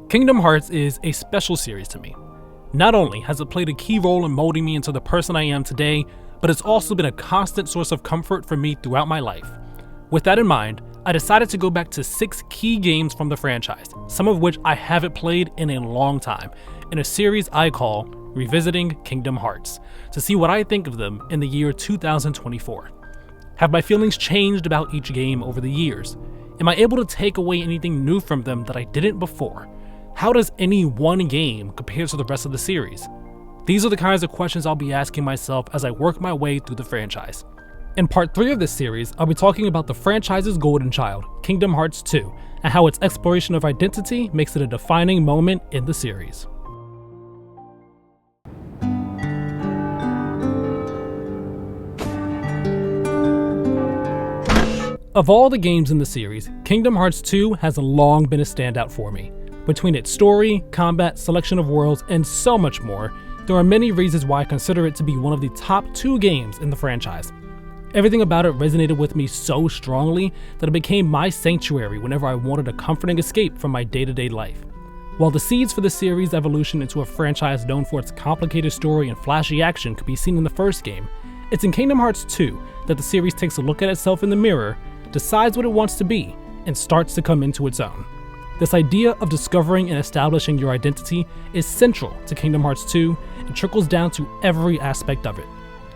Kingdom Hearts is a special series to me. Not only has it played a key role in molding me into the person I am today, but it's also been a constant source of comfort for me throughout my life. With that in mind, I decided to go back to 6 key games from the franchise, some of which I haven't played in a long time, in a series I call Revisiting Kingdom Hearts, to see what I think of them in the year 2024. Have my feelings changed about each game over the years? Am I able to take away anything new from them that I didn't before? How does any one game compare to the rest of the series? These are the kinds of questions I'll be asking myself as I work my way through the franchise. In part 3 of this series, I'll be talking about the franchise's golden child, Kingdom Hearts 2, and how its exploration of identity makes it a defining moment in the series. Of all the games in the series, Kingdom Hearts 2 has long been a standout for me. Between its story, combat, selection of worlds, and so much more, there are many reasons why I consider it to be one of the top 2 games in the franchise. Everything about it resonated with me so strongly that it became my sanctuary whenever I wanted a comforting escape from my day-to-day life. While the seeds for the series' evolution into a franchise known for its complicated story and flashy action could be seen in the first game, it's in Kingdom Hearts 2 that the series takes a look at itself in the mirror, decides what it wants to be, and starts to come into its own. This idea of discovering and establishing your identity is central to Kingdom Hearts 2 and trickles down to every aspect of it.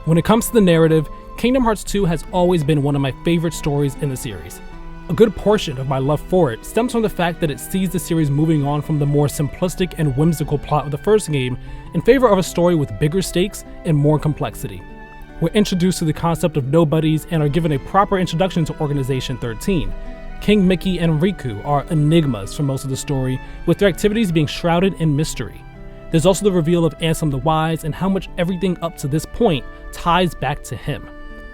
When it comes to the narrative, Kingdom Hearts 2 has always been one of my favorite stories in the series. A good portion of my love for it stems from the fact that it sees the series moving on from the more simplistic and whimsical plot of the first game in favor of a story with bigger stakes and more complexity. We're introduced to the concept of nobodies and are given a proper introduction to Organization 13. King Mickey and Riku are enigmas for most of the story, with their activities being shrouded in mystery. There's also the reveal of Ansem the Wise and how much everything up to this point ties back to him.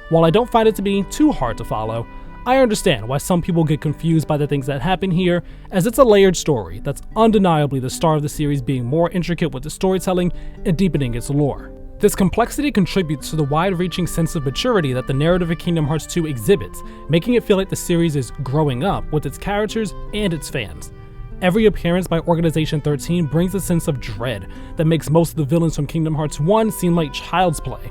While I don't find it to be too hard to follow, I understand why some people get confused by the things that happen here, as it's a layered story that's undeniably the star of the series being more intricate with the storytelling and deepening its lore. This complexity contributes to the wide-reaching sense of maturity that the narrative of Kingdom Hearts 2 exhibits, making it feel like the series is growing up with its characters and its fans. Every appearance by Organization 13 brings a sense of dread that makes most of the villains from Kingdom Hearts 1 seem like child's play.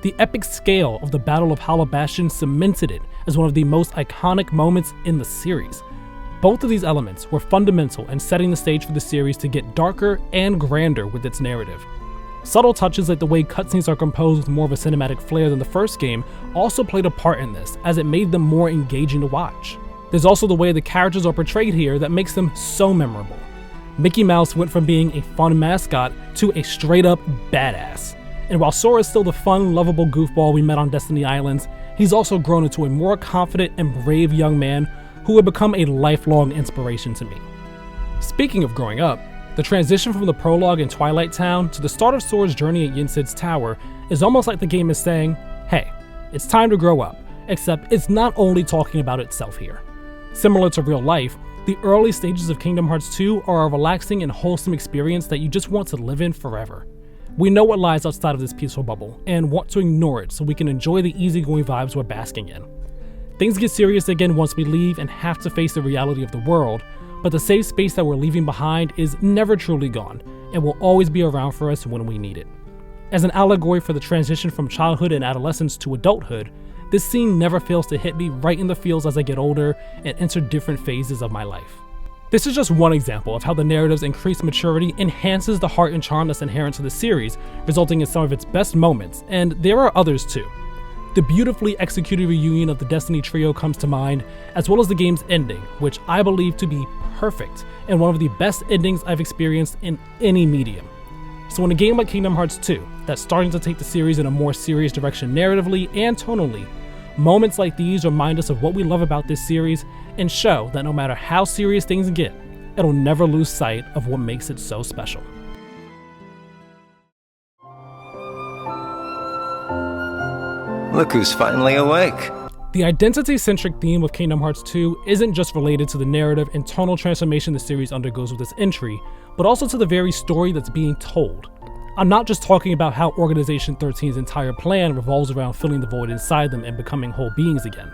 The epic scale of the Battle of Hollow Bastion cemented it as one of the most iconic moments in the series. Both of these elements were fundamental in setting the stage for the series to get darker and grander with its narrative. Subtle touches like the way cutscenes are composed with more of a cinematic flair than the first game also played a part in this, as it made them more engaging to watch. There's also the way the characters are portrayed here that makes them so memorable. Mickey Mouse went from being a fun mascot to a straight-up badass. And while Sora is still the fun, lovable goofball we met on Destiny Islands, he's also grown into a more confident and brave young man who would become a lifelong inspiration to me. Speaking of growing up, the transition from the prologue in Twilight Town to the start of Sora's journey at Yen Sid's tower is almost like the game is saying, hey, it's time to grow up, except it's not only talking about itself here. Similar to real life, the early stages of Kingdom Hearts 2 are a relaxing and wholesome experience that you just want to live in forever. We know what lies outside of this peaceful bubble, and want to ignore it so we can enjoy the easygoing vibes we're basking in. Things get serious again once we leave and have to face the reality of the world, but the safe space that we're leaving behind is never truly gone, and will always be around for us when we need it. As an allegory for the transition from childhood and adolescence to adulthood, this scene never fails to hit me right in the feels as I get older and enter different phases of my life. This is just one example of how the narrative's increased maturity enhances the heart and charm that's inherent to the series, resulting in some of its best moments, and there are others too. The beautifully executed reunion of the Destiny trio comes to mind, as well as the game's ending, which I believe to be perfect and one of the best endings I've experienced in any medium. So in a game like Kingdom Hearts 2, that's starting to take the series in a more serious direction narratively and tonally, moments like these remind us of what we love about this series and show that no matter how serious things get, it'll never lose sight of what makes it so special. Look who's finally awake. The identity-centric theme of Kingdom Hearts 2 isn't just related to the narrative and tonal transformation the series undergoes with its entry, but also to the very story that's being told. I'm not just talking about how Organization 13's entire plan revolves around filling the void inside them and becoming whole beings again.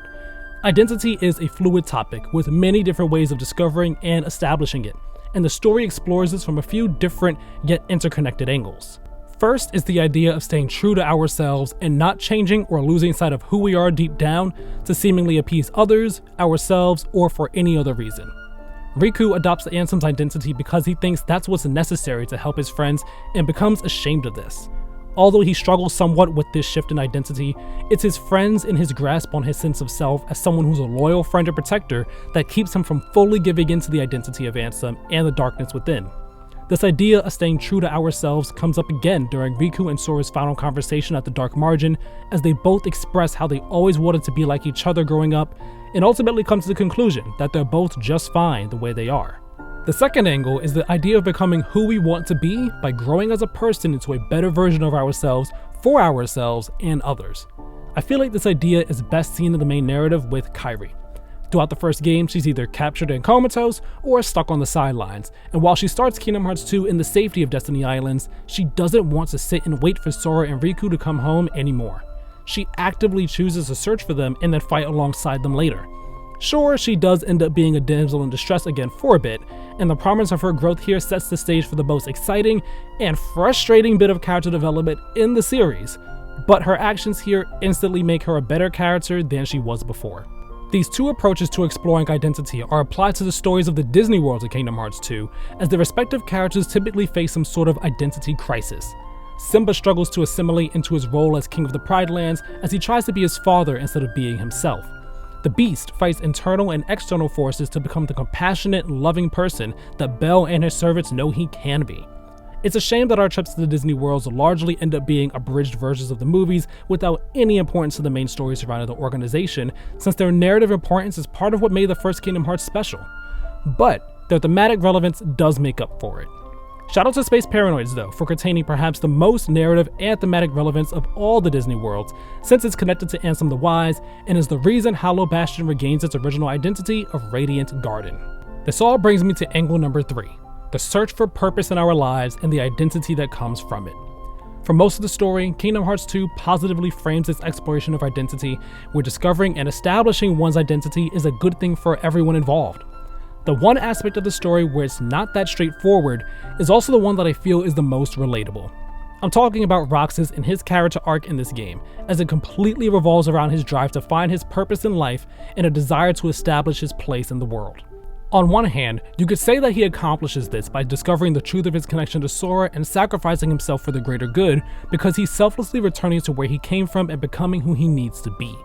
Identity is a fluid topic with many different ways of discovering and establishing it, and the story explores this from a few different yet interconnected angles. First is the idea of staying true to ourselves and not changing or losing sight of who we are deep down to seemingly appease others, ourselves, or for any other reason. Riku adopts Ansem's identity because he thinks that's what's necessary to help his friends and becomes ashamed of this. Although he struggles somewhat with this shift in identity, it's his friends and his grasp on his sense of self as someone who's a loyal friend and protector that keeps him from fully giving into the identity of Ansem and the darkness within. This idea of staying true to ourselves comes up again during Riku and Sora's final conversation at the Dark Margin, as they both express how they always wanted to be like each other growing up, and ultimately come to the conclusion that they're both just fine the way they are. The second angle is the idea of becoming who we want to be by growing as a person into a better version of ourselves for ourselves and others. I feel like this idea is best seen in the main narrative with Kairi. Throughout the first game, she's either captured and comatose or stuck on the sidelines, and while she starts Kingdom Hearts 2 in the safety of Destiny Islands, she doesn't want to sit and wait for Sora and Riku to come home anymore. She actively chooses to search for them and then fight alongside them later. Sure, she does end up being a damsel in distress again for a bit, and the promise of her growth here sets the stage for the most exciting and frustrating bit of character development in the series, but her actions here instantly make her a better character than she was before. These two approaches to exploring identity are applied to the stories of the Disney worlds of Kingdom Hearts 2, as their respective characters typically face some sort of identity crisis. Simba struggles to assimilate into his role as King of the Pride Lands as he tries to be his father instead of being himself. The Beast fights internal and external forces to become the compassionate, loving person that Belle and her servants know he can be. It's a shame that our trips to the Disney worlds largely end up being abridged versions of the movies without any importance to the main story surrounding the organization, since their narrative importance is part of what made the first Kingdom Hearts special. But their thematic relevance does make up for it. Shout out to Space Paranoids though for containing perhaps the most narrative and thematic relevance of all the Disney worlds, since it's connected to Ansem the Wise and is the reason Hollow Bastion regains its original identity of Radiant Garden. This all brings me to angle number 3. The search for purpose in our lives and the identity that comes from it. For most of the story, Kingdom Hearts 2 positively frames its exploration of identity, where discovering and establishing one's identity is a good thing for everyone involved. The one aspect of the story where it's not that straightforward is also the one that I feel is the most relatable. I'm talking about Roxas and his character arc in this game, as it completely revolves around his drive to find his purpose in life and a desire to establish his place in the world. On one hand, you could say that he accomplishes this by discovering the truth of his connection to Sora and sacrificing himself for the greater good because he's selflessly returning to where he came from and becoming who he needs to be.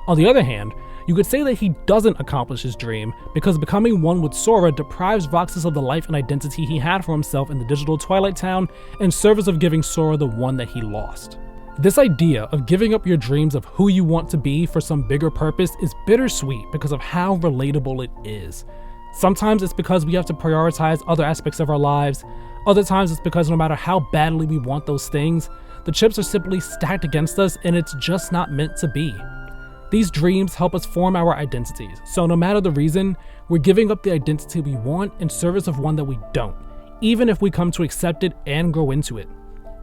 On the other hand, you could say that he doesn't accomplish his dream because becoming one with Sora deprives Roxas of the life and identity he had for himself in the digital Twilight Town in service of giving Sora the one that he lost. This idea of giving up your dreams of who you want to be for some bigger purpose is bittersweet because of how relatable it is. Sometimes it's because we have to prioritize other aspects of our lives. Other times it's because no matter how badly we want those things, the chips are simply stacked against us and it's just not meant to be. These dreams help us form our identities, so no matter the reason, we're giving up the identity we want in service of one that we don't, even if we come to accept it and grow into it.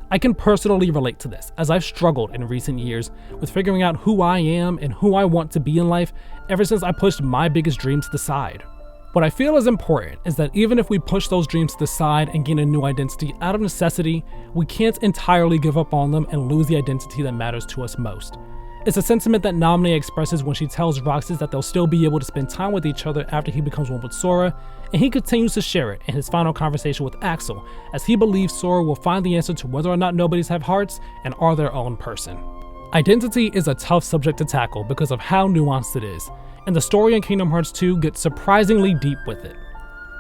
I can personally relate to this, as I've struggled in recent years with figuring out who I am and who I want to be in life ever since I pushed my biggest dreams to the side. What I feel is important is that even if we push those dreams to the side and gain a new identity out of necessity, we can't entirely give up on them and lose the identity that matters to us most. It's a sentiment that Naminé expresses when she tells Roxas that they'll still be able to spend time with each other after he becomes one with Sora, and he continues to share it in his final conversation with Axel, as he believes Sora will find the answer to whether or not nobodies have hearts and are their own person. Identity is a tough subject to tackle because of how nuanced it is, and the story in Kingdom Hearts 2 gets surprisingly deep with it.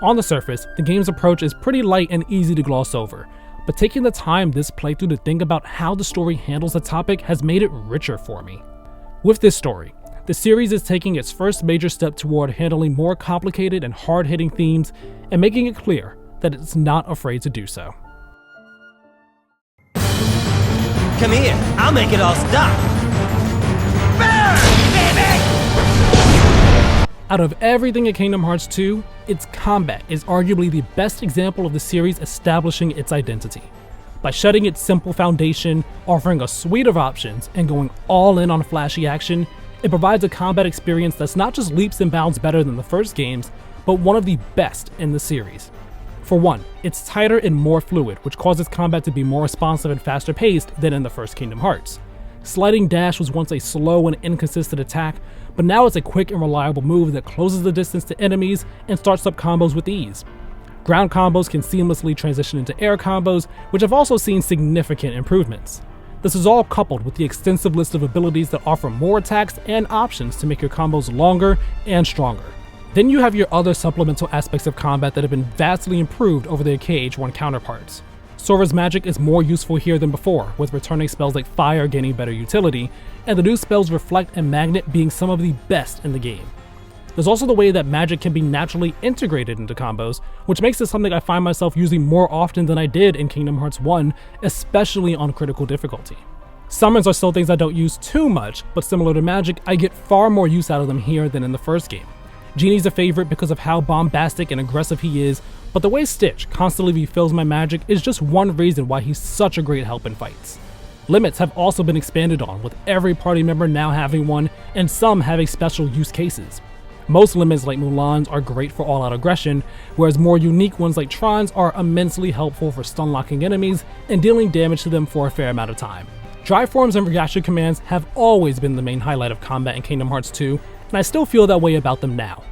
On the surface, the game's approach is pretty light and easy to gloss over, but taking the time this playthrough to think about how the story handles the topic has made it richer for me. With this story, the series is taking its first major step toward handling more complicated and hard-hitting themes and making it clear that it's not afraid to do so. Come here, I'll make it all stop! Burn, baby! Out of everything in Kingdom Hearts 2, its combat is arguably the best example of the series establishing its identity. By shedding its simple foundation, offering a suite of options, and going all in on flashy action, it provides a combat experience that's not just leaps and bounds better than the first games, but one of the best in the series. For one, it's tighter and more fluid, which causes combat to be more responsive and faster paced than in the first Kingdom Hearts. Sliding dash was once a slow and inconsistent attack, but now it's a quick and reliable move that closes the distance to enemies and starts up combos with ease. Ground combos can seamlessly transition into air combos, which have also seen significant improvements. This is all coupled with the extensive list of abilities that offer more attacks and options to make your combos longer and stronger. Then you have your other supplemental aspects of combat that have been vastly improved over their KH1 counterparts. Sora's magic is more useful here than before, with returning spells like Fire gaining better utility, and the new spells Reflect and Magnet being some of the best in the game. There's also the way that magic can be naturally integrated into combos, which makes this something I find myself using more often than I did in Kingdom Hearts 1, especially on critical difficulty. Summons are still things I don't use too much, but similar to magic, I get far more use out of them here than in the first game. Genie's a favorite because of how bombastic and aggressive he is, but the way Stitch constantly refills my magic is just one reason why he's such a great help in fights. Limits have also been expanded on, with every party member now having one, and some having special use cases. Most limits like Mulan's are great for all-out aggression, whereas more unique ones like Tron's are immensely helpful for stun-locking enemies and dealing damage to them for a fair amount of time. Dry forms and reaction commands have always been the main highlight of combat in Kingdom Hearts 2, and I still feel that way about them now.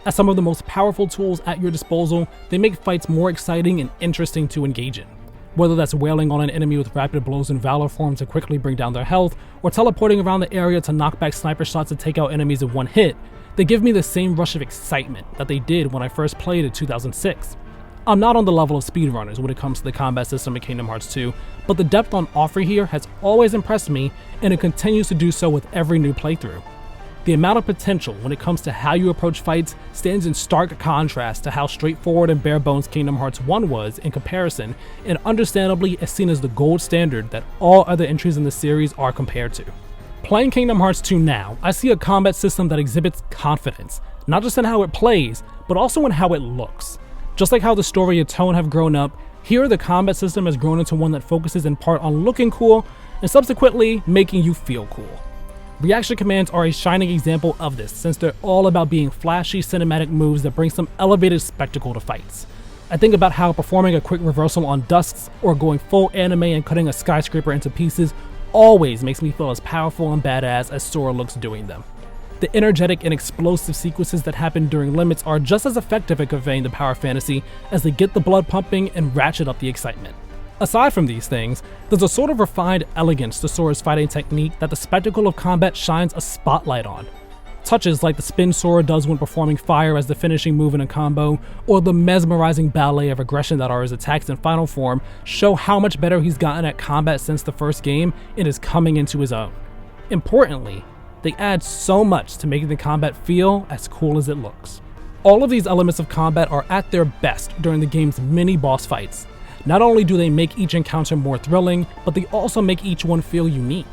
As some of the most powerful tools at your disposal, they make fights more exciting and interesting to engage in. Whether that's wailing on an enemy with rapid blows and Valor form to quickly bring down their health, or teleporting around the area to knock back sniper shots to take out enemies in one hit, they give me the same rush of excitement that they did when I first played in 2006. I'm not on the level of speedrunners when it comes to the combat system in Kingdom Hearts 2, but the depth on offer here has always impressed me, and it continues to do so with every new playthrough. The amount of potential when it comes to how you approach fights stands in stark contrast to how straightforward and bare-bones Kingdom Hearts 1 was in comparison, and understandably is seen as the gold standard that all other entries in the series are compared to. Playing Kingdom Hearts 2 now, I see a combat system that exhibits confidence, not just in how it plays, but also in how it looks. Just like how the story and tone have grown up, here the combat system has grown into one that focuses in part on looking cool, and subsequently making you feel cool. Reaction commands are a shining example of this, since they're all about being flashy cinematic moves that bring some elevated spectacle to fights. I think about how performing a quick reversal on Dusks, or going full anime and cutting a skyscraper into pieces, always makes me feel as powerful and badass as Sora looks doing them. The energetic and explosive sequences that happen during Limits are just as effective at conveying the power fantasy as they get the blood pumping and ratchet up the excitement. Aside from these things, there's a sort of refined elegance to Sora's fighting technique that the spectacle of combat shines a spotlight on. Touches like the spin Sora does when performing Fire as the finishing move in a combo, or the mesmerizing ballet of aggression that are his attacks in final form, show how much better he's gotten at combat since the first game and is coming into his own. Importantly, they add so much to making the combat feel as cool as it looks. All of these elements of combat are at their best during the game's mini boss fights. Not only do they make each encounter more thrilling, but they also make each one feel unique.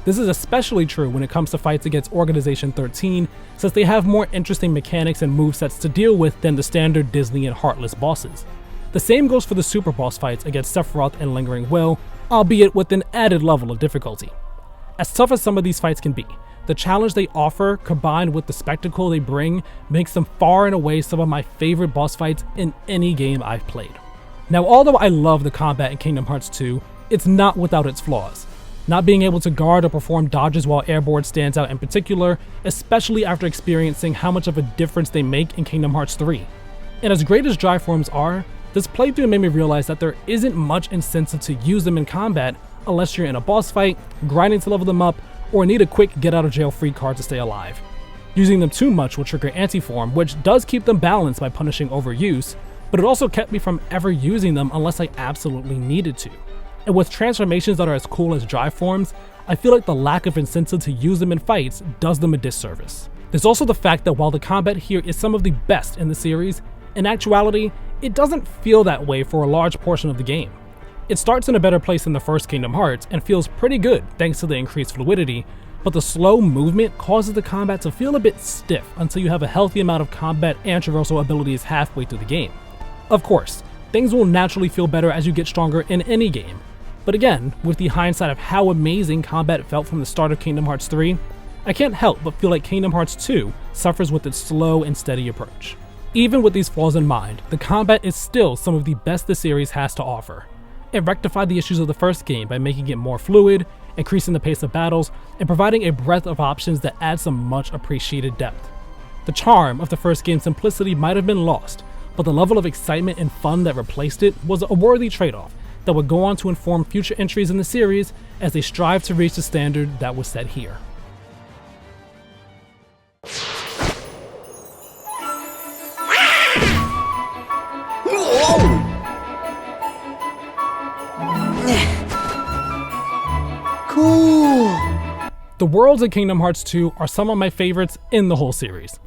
This is especially true when it comes to fights against Organization 13, since they have more interesting mechanics and movesets to deal with than the standard Disney and Heartless bosses. The same goes for the super boss fights against Sephiroth and Lingering Will, albeit with an added level of difficulty. As tough as some of these fights can be, the challenge they offer, combined with the spectacle they bring, makes them far and away some of my favorite boss fights in any game I've played. Now, although I love the combat in Kingdom Hearts 2, it's not without its flaws. Not being able to guard or perform dodges while airborne stands out in particular, especially after experiencing how much of a difference they make in Kingdom Hearts 3. And as great as dry forms are, this playthrough made me realize that there isn't much incentive to use them in combat unless you're in a boss fight, grinding to level them up, or need a quick get-out-of-jail-free card to stay alive. Using them too much will trigger anti-form, which does keep them balanced by punishing overuse, but it also kept me from ever using them unless I absolutely needed to. And with transformations that are as cool as dry forms, I feel like the lack of incentive to use them in fights does them a disservice. There's also the fact that while the combat here is some of the best in the series, in actuality, it doesn't feel that way for a large portion of the game. It starts in a better place than the first Kingdom Hearts and feels pretty good thanks to the increased fluidity, but the slow movement causes the combat to feel a bit stiff until you have a healthy amount of combat and traversal abilities halfway through the game. Of course, things will naturally feel better as you get stronger in any game, but again, with the hindsight of how amazing combat felt from the start of Kingdom Hearts 3, I can't help but feel like Kingdom Hearts 2 suffers with its slow and steady approach. Even with these flaws in mind, the combat is still some of the best the series has to offer. It rectified the issues of the first game by making it more fluid, increasing the pace of battles, and providing a breadth of options that add some much appreciated depth. The charm of the first game's simplicity might have been lost, but the level of excitement and fun that replaced it was a worthy trade-off that would go on to inform future entries in the series as they strive to reach the standard that was set here. Cool! The worlds in Kingdom Hearts 2 are some of my favorites in the whole series.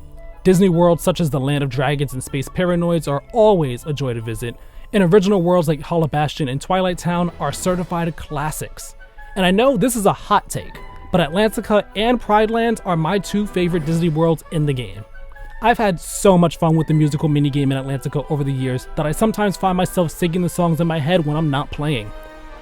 Disney worlds such as the Land of Dragons and Space Paranoids are always a joy to visit, and original worlds like Hollow Bastion and Twilight Town are certified classics. And I know this is a hot take, but Atlantica and Pride Lands are my two favorite Disney worlds in the game. I've had so much fun with the musical minigame in Atlantica over the years that I sometimes find myself singing the songs in my head when I'm not playing.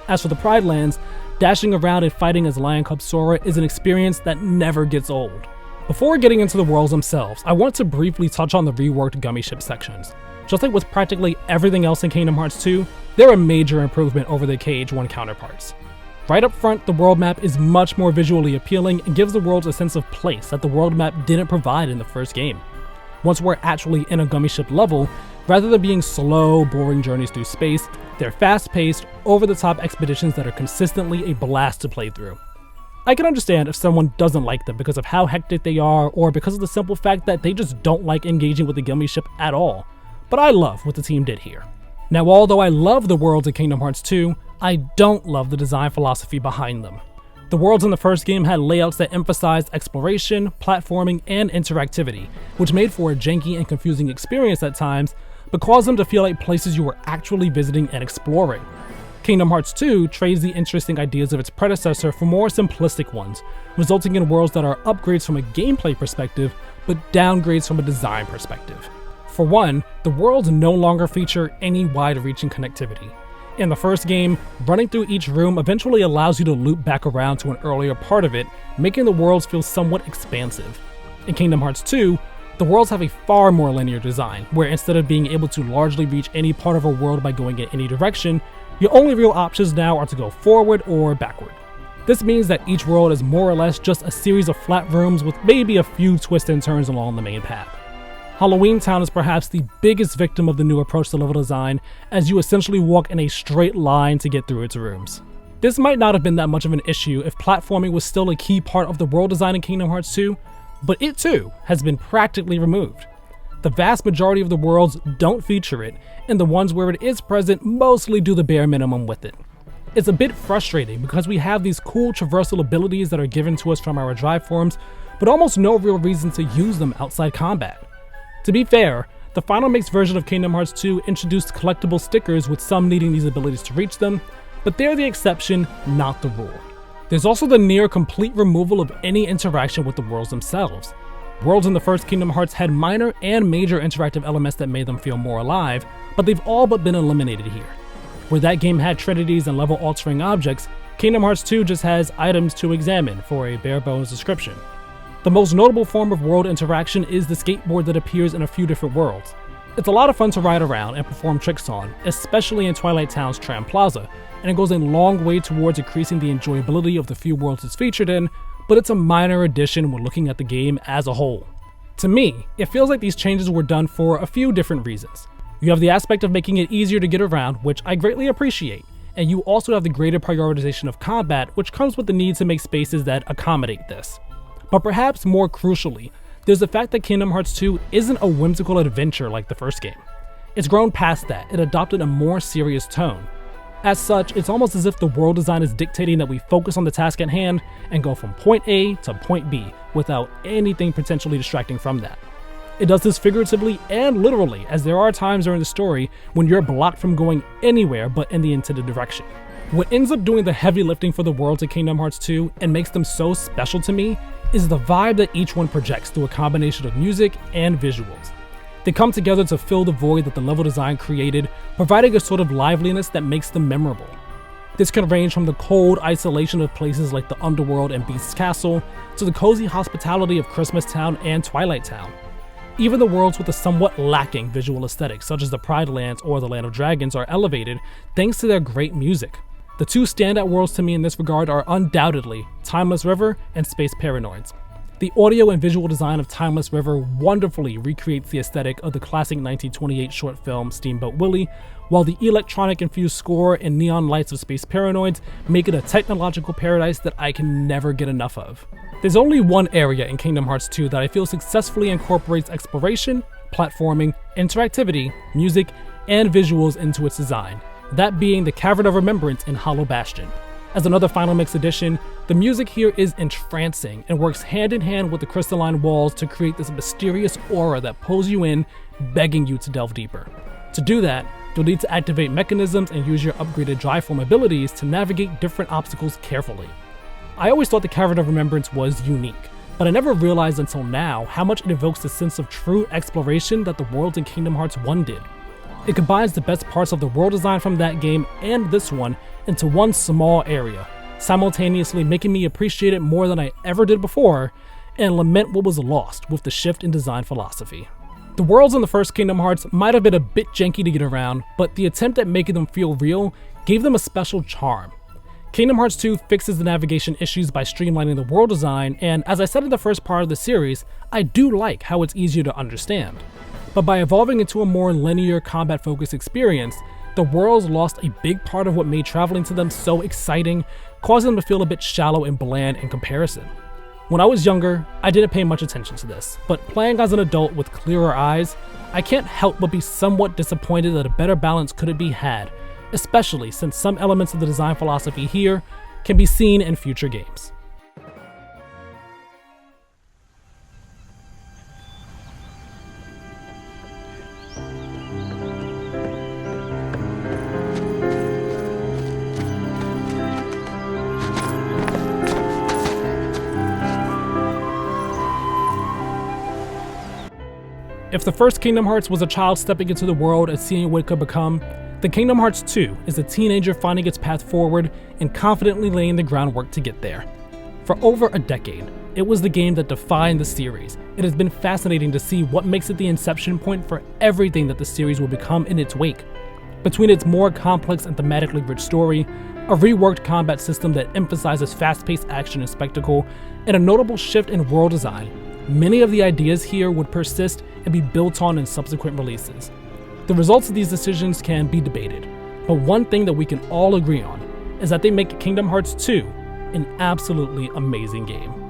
As for the Pride Lands, dashing around and fighting as Lion Cub Sora is an experience that never gets old. Before getting into the worlds themselves, I want to briefly touch on the reworked Gummy Ship sections. Just like with practically everything else in Kingdom Hearts 2, they're a major improvement over their KH1 counterparts. Right up front, the world map is much more visually appealing and gives the worlds a sense of place that the world map didn't provide in the first game. Once we're actually in a Gummy Ship level, rather than being slow, boring journeys through space, they're fast-paced, over-the-top expeditions that are consistently a blast to play through. I can understand if someone doesn't like them because of how hectic they are, or because of the simple fact that they just don't like engaging with the Gummy Ship at all, but I love what the team did here. Now, although I love the worlds of Kingdom Hearts 2, I don't love the design philosophy behind them. The worlds in the first game had layouts that emphasized exploration, platforming, and interactivity, which made for a janky and confusing experience at times, but caused them to feel like places you were actually visiting and exploring. Kingdom Hearts 2 trades the interesting ideas of its predecessor for more simplistic ones, resulting in worlds that are upgrades from a gameplay perspective, but downgrades from a design perspective. For one, the worlds no longer feature any wide-reaching connectivity. In the first game, running through each room eventually allows you to loop back around to an earlier part of it, making the worlds feel somewhat expansive. In Kingdom Hearts 2, the worlds have a far more linear design, where instead of being able to largely reach any part of a world by going in any direction, your only real options now are to go forward or backward. This means that each world is more or less just a series of flat rooms with maybe a few twists and turns along the main path. Halloween Town is perhaps the biggest victim of the new approach to level design, as you essentially walk in a straight line to get through its rooms. This might not have been that much of an issue if platforming was still a key part of the world design in Kingdom Hearts 2, but it too has been practically removed. The vast majority of the worlds don't feature it, and the ones where it is present mostly do the bare minimum with it. It's a bit frustrating because we have these cool traversal abilities that are given to us from our drive forms, but almost no real reason to use them outside combat. To be fair, the Final Mix version of Kingdom Hearts 2 introduced collectible stickers with some needing these abilities to reach them, but they're the exception, not the rule. There's also the near complete removal of any interaction with the worlds themselves. Worlds in the first Kingdom Hearts had minor and major interactive elements that made them feel more alive, but they've all but been eliminated here. Where that game had trinities and level-altering objects, Kingdom Hearts 2 just has items to examine for a bare-bones description. The most notable form of world interaction is the skateboard that appears in a few different worlds. It's a lot of fun to ride around and perform tricks on, especially in Twilight Town's Tram Plaza, and it goes a long way towards increasing the enjoyability of the few worlds it's featured in, but it's a minor addition when looking at the game as a whole. To me, it feels like these changes were done for a few different reasons. You have the aspect of making it easier to get around, which I greatly appreciate, and you also have the greater prioritization of combat, which comes with the need to make spaces that accommodate this. But perhaps more crucially, there's the fact that Kingdom Hearts 2 isn't a whimsical adventure like the first game. It's grown past that, it adopted a more serious tone. As such, it's almost as if the world design is dictating that we focus on the task at hand and go from point A to point B without anything potentially distracting from that. It does this figuratively and literally, as there are times during the story when you're blocked from going anywhere but in the intended direction. What ends up doing the heavy lifting for the worlds of Kingdom Hearts 2 and makes them so special to me is the vibe that each one projects through a combination of music and visuals. They come together to fill the void that the level design created, providing a sort of liveliness that makes them memorable. This can range from the cold isolation of places like the Underworld and Beast's Castle, to the cozy hospitality of Christmas Town and Twilight Town. Even the worlds with a somewhat lacking visual aesthetic, such as the Pride Lands or the Land of Dragons, are elevated thanks to their great music. The two standout worlds to me in this regard are undoubtedly Timeless River and Space Paranoids. The audio and visual design of Timeless River wonderfully recreates the aesthetic of the classic 1928 short film Steamboat Willie, while the electronic-infused score and neon lights of Space Paranoids make it a technological paradise that I can never get enough of. There's only one area in Kingdom Hearts 2 that I feel successfully incorporates exploration, platforming, interactivity, music, and visuals into its design, that being the Cavern of Remembrance in Hollow Bastion. As another Final Mix edition, the music here is entrancing and works hand in hand with the crystalline walls to create this mysterious aura that pulls you in, begging you to delve deeper. To do that, you'll need to activate mechanisms and use your upgraded Dryform abilities to navigate different obstacles carefully. I always thought the Cavern of Remembrance was unique, but I never realized until now how much it evokes the sense of true exploration that the worlds in Kingdom Hearts 1 did. It combines the best parts of the world design from that game and this one into one small area, simultaneously making me appreciate it more than I ever did before, and lament what was lost with the shift in design philosophy. The worlds in the first Kingdom Hearts might have been a bit janky to get around, but the attempt at making them feel real gave them a special charm. Kingdom Hearts 2 fixes the navigation issues by streamlining the world design, and as I said in the first part of the series, I do like how it's easier to understand. But by evolving into a more linear, combat-focused experience, the worlds lost a big part of what made traveling to them so exciting, causing them to feel a bit shallow and bland in comparison. When I was younger, I didn't pay much attention to this, but playing as an adult with clearer eyes, I can't help but be somewhat disappointed that a better balance couldn't be had, especially since some elements of the design philosophy here can be seen in future games. If the first Kingdom Hearts was a child stepping into the world and seeing what it could become, the Kingdom Hearts 2 is a teenager finding its path forward and confidently laying the groundwork to get there. For over a decade, it was the game that defined the series. It has been fascinating to see what makes it the inception point for everything that the series will become in its wake. Between its more complex and thematically rich story, a reworked combat system that emphasizes fast-paced action and spectacle, and a notable shift in world design, many of the ideas here would persist and be built on in subsequent releases. The results of these decisions can be debated, but one thing that we can all agree on is that they make Kingdom Hearts 2 an absolutely amazing game.